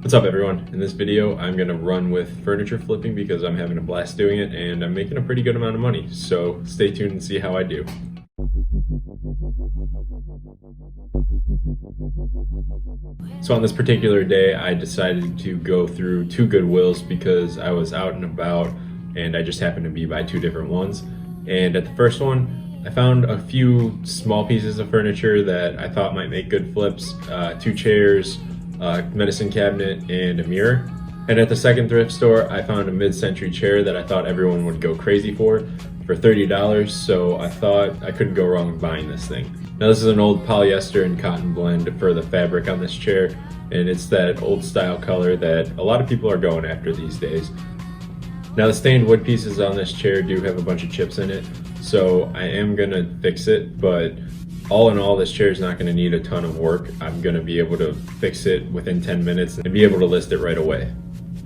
What's up everyone? In this video I'm going to run with furniture flipping because I'm having a blast doing it and I'm making a pretty good amount of money. So stay tuned and see how I do. So on this particular day I decided to go through two Goodwills because I was out and about and I just happened to be by two different ones. And at the first one I found a few small pieces of furniture that I thought might make good flips, two chairs, medicine cabinet, and a mirror. And at the second thrift store I found a mid-century chair that I thought everyone would go crazy for $30, so I thought I couldn't go wrong buying this thing. Now this is an old polyester and cotton blend for the fabric on this chair, and it's that old style color that a lot of people are going after these days. Now the stained wood pieces on this chair do have a bunch of chips in it, so I am gonna fix it, but all in all, this chair is not going to need a ton of work. I'm going to be able to fix it within 10 minutes and be able to list it right away.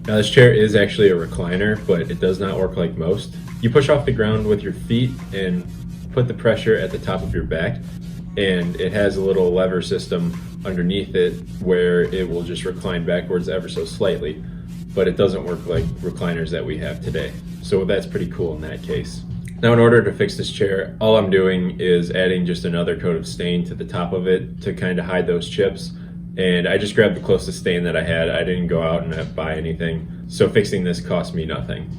Now this chair is actually a recliner, but it does not work like most. You push off the ground with your feet and put the pressure at the top of your back, and it has a little lever system underneath it where it will just recline backwards ever so slightly, but it doesn't work like recliners that we have today. So that's pretty cool in that case. Now in order to fix this chair, all I'm doing is adding just another coat of stain to the top of it to kind of hide those chips. And I just grabbed the closest stain that I had. I didn't go out and buy anything. So fixing this cost me nothing.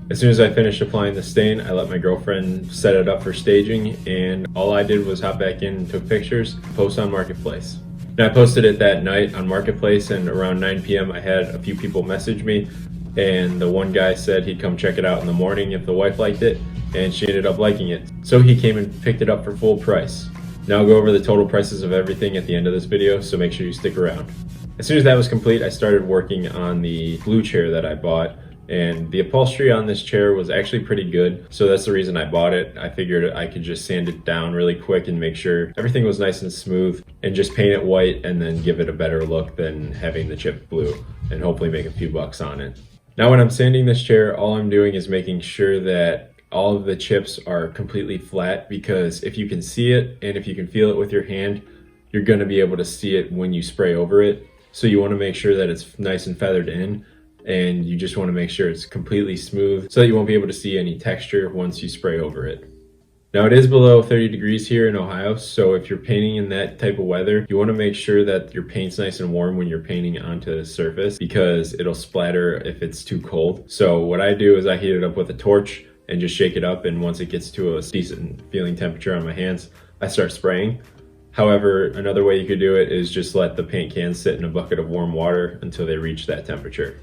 As soon as I finished applying the stain, I let my girlfriend set it up for staging, and all I did was hop back in and took pictures, post on Marketplace. Now I posted it that night on Marketplace, and around 9 p.m. I had a few people message me, and the one guy said he'd come check it out in the morning if the wife liked it, and she ended up liking it. So he came and picked it up for full price. Now I'll go over the total prices of everything at the end of this video, so make sure you stick around. As soon as that was complete, I started working on the blue chair that I bought. And the upholstery on this chair was actually pretty good, so that's the reason I bought it. I figured I could just sand it down really quick and make sure everything was nice and smooth and just paint it white and then give it a better look than having the chip blue and hopefully make a few bucks on it. Now when I'm sanding this chair, all I'm doing is making sure that all of the chips are completely flat, because if you can see it and if you can feel it with your hand, you're going to be able to see it when you spray over it. So you want to make sure that it's nice and feathered in, and you just want to make sure it's completely smooth so that you won't be able to see any texture once you spray over it. Now it is below 30 degrees here in Ohio, so if you're painting in that type of weather, you want to make sure that your paint's nice and warm when you're painting onto the surface, because it'll splatter if it's too cold. So what I do is I heat it up with a torch and just shake it up, and once it gets to a decent feeling temperature on my hands, I start spraying. However, another way you could do it is just let the paint cans sit in a bucket of warm water until they reach that temperature.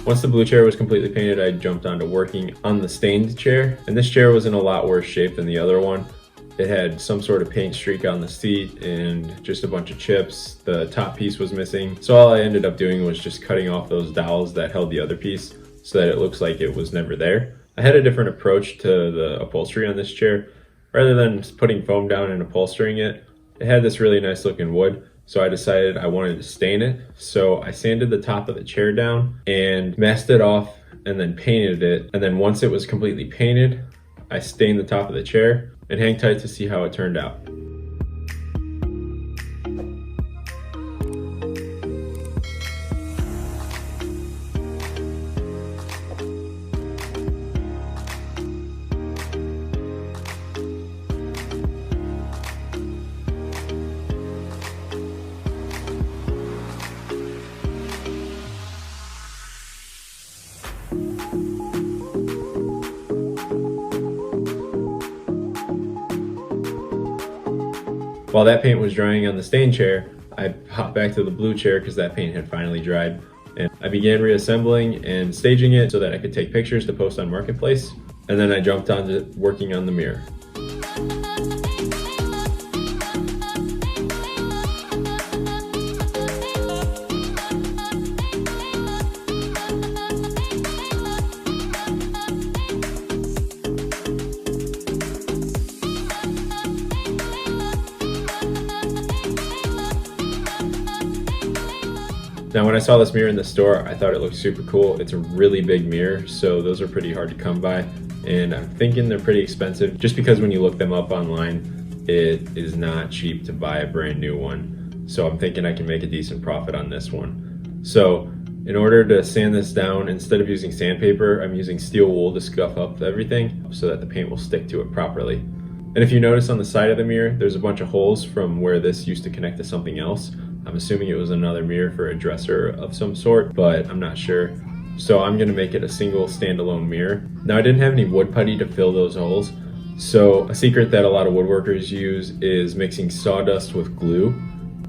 Once the blue chair was completely painted, I jumped onto working on the stained chair, and this chair was in a lot worse shape than the other one. It had some sort of paint streak on the seat and just a bunch of chips. The top piece was missing, so all I ended up doing was just cutting off those dowels that held the other piece so that it looks like it was never there. I had a different approach to the upholstery on this chair. Rather than putting foam down and upholstering it, it had this really nice looking wood. So I decided I wanted to stain it. So I sanded the top of the chair down and masked it off and then painted it. And then once it was completely painted, I stained the top of the chair and hang tight to see how it turned out. While that paint was drying on the stain chair, I hopped back to the blue chair because that paint had finally dried. And I began reassembling and staging it so that I could take pictures to post on Marketplace. And then I jumped on to working on the mirror. Now when I saw this mirror in the store, I thought it looked super cool. It's a really big mirror, so those are pretty hard to come by. And I'm thinking they're pretty expensive just because when you look them up online, it is not cheap to buy a brand new one. So I'm thinking I can make a decent profit on this one. So in order to sand this down, instead of using sandpaper, I'm using steel wool to scuff up everything so that the paint will stick to it properly. And if you notice on the side of the mirror, there's a bunch of holes from where this used to connect to something else. I'm assuming it was another mirror for a dresser of some sort, but I'm not sure. So I'm gonna make it a single standalone mirror. Now I didn't have any wood putty to fill those holes. So a secret that a lot of woodworkers use is mixing sawdust with glue.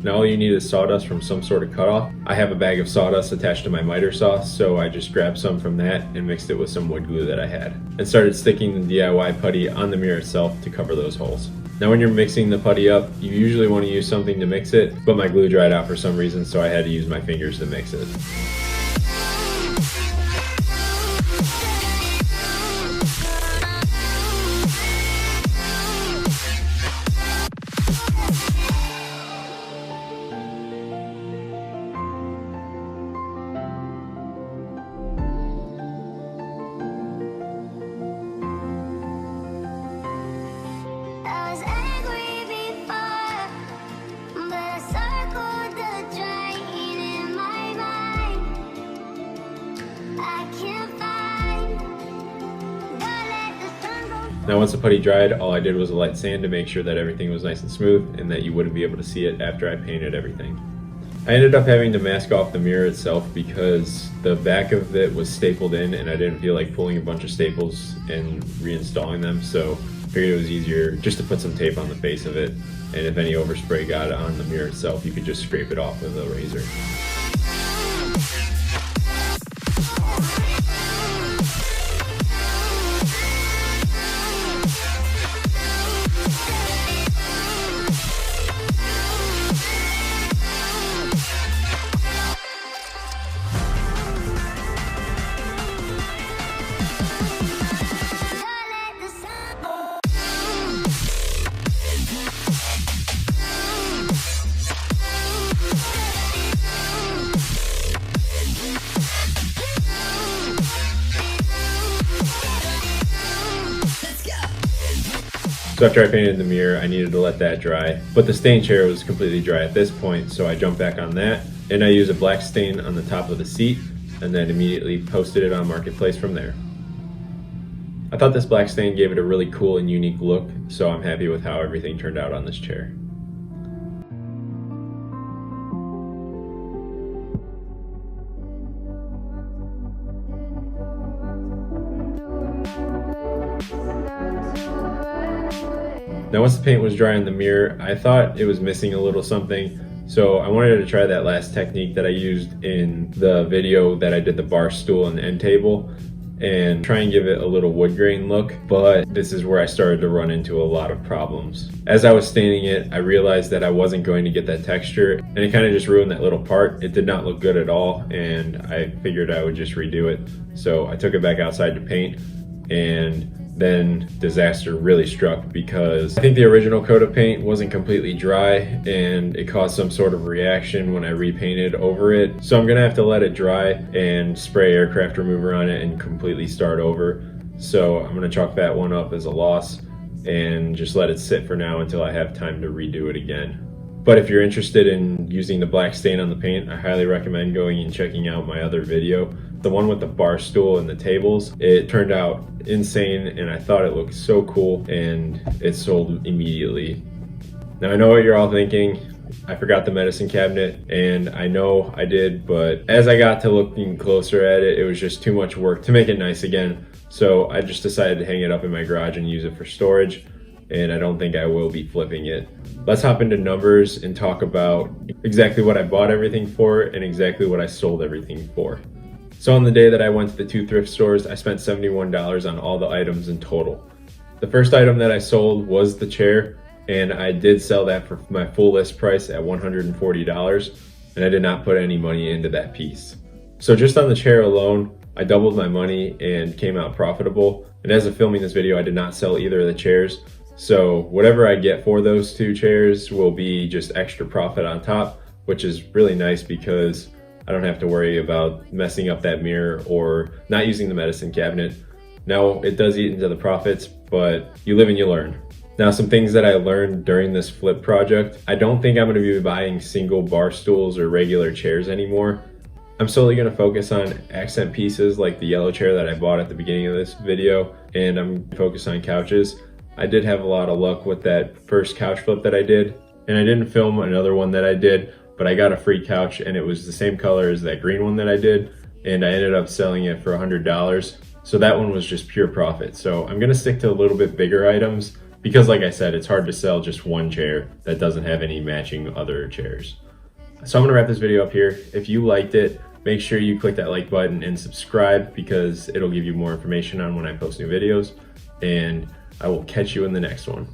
Now all you need is sawdust from some sort of cutoff. I have a bag of sawdust attached to my miter saw, so I just grabbed some from that and mixed it with some wood glue that I had. And started sticking the DIY putty on the mirror itself to cover those holes. Now when you're mixing the putty up, you usually want to use something to mix it, but my glue dried out for some reason, so I had to use my fingers to mix it. Now once the putty dried, all I did was a light sand to make sure that everything was nice and smooth and that you wouldn't be able to see it after I painted everything. I ended up having to mask off the mirror itself because the back of it was stapled in and I didn't feel like pulling a bunch of staples and reinstalling them, so I figured it was easier just to put some tape on the face of it, and if any overspray got on the mirror itself, you could just scrape it off with a razor. So after I painted the mirror, I needed to let that dry, but the stain chair was completely dry at this point, so I jumped back on that, and I used a black stain on the top of the seat, and then immediately posted it on Marketplace from there. I thought this black stain gave it a really cool and unique look, so I'm happy with how everything turned out on this chair. Now once the paint was dry on the mirror, I thought it was missing a little something, so I wanted to try that last technique that I used in the video that I did the bar stool and end table and try and give it a little wood grain look, but this is where I started to run into a lot of problems. As I was staining it, I realized that I wasn't going to get that texture, and it kind of just ruined that little part. It did not look good at all, and I figured I would just redo it. So I took it back outside to paint, and then disaster really struck because I think the original coat of paint wasn't completely dry and it caused some sort of reaction when I repainted over it. So I'm gonna have to let it dry and spray aircraft remover on it and completely start over. So I'm gonna chalk that one up as a loss and just let it sit for now until I have time to redo it again. But if you're interested in using the black stain on the paint, I highly recommend going and checking out my other video. The one with the bar stool and the tables. It turned out insane and I thought it looked so cool, and it sold immediately. Now I know what you're all thinking. I forgot the medicine cabinet, and I know I did, but as I got to looking closer at it, it was just too much work to make it nice again. So I just decided to hang it up in my garage and use it for storage. and I don't think I will be flipping it. Let's hop into numbers and talk about exactly what I bought everything for and exactly what I sold everything for. So on the day that I went to the 2 thrift stores, I spent $71 on all the items in total. The first item that I sold was the chair, and I did sell that for my full list price at $140, and I did not put any money into that piece. So just on the chair alone, I doubled my money and came out profitable. And as of filming this video, I did not sell either of the chairs. So whatever I get for those 2 chairs will be just extra profit on top, which is really nice because I don't have to worry about messing up that mirror or not using the medicine cabinet. Now, it does eat into the profits, but you live and you learn. Now, some things that I learned during this flip project, I don't think I'm gonna be buying single bar stools or regular chairs anymore. I'm solely gonna focus on accent pieces like the yellow chair that I bought at the beginning of this video, and I'm focused on couches. I did have a lot of luck with that first couch flip that I did, and I didn't film another one that I did, but I got a free couch and it was the same color as that green one that I did, and I ended up selling it for $100. So that one was just pure profit. So I'm gonna stick to a little bit bigger items because like I said, it's hard to sell just one chair that doesn't have any matching other chairs. So I'm gonna wrap this video up here. If you liked it, make sure you click that like button and subscribe because it'll give you more information on when I post new videos, and I will catch you in the next one.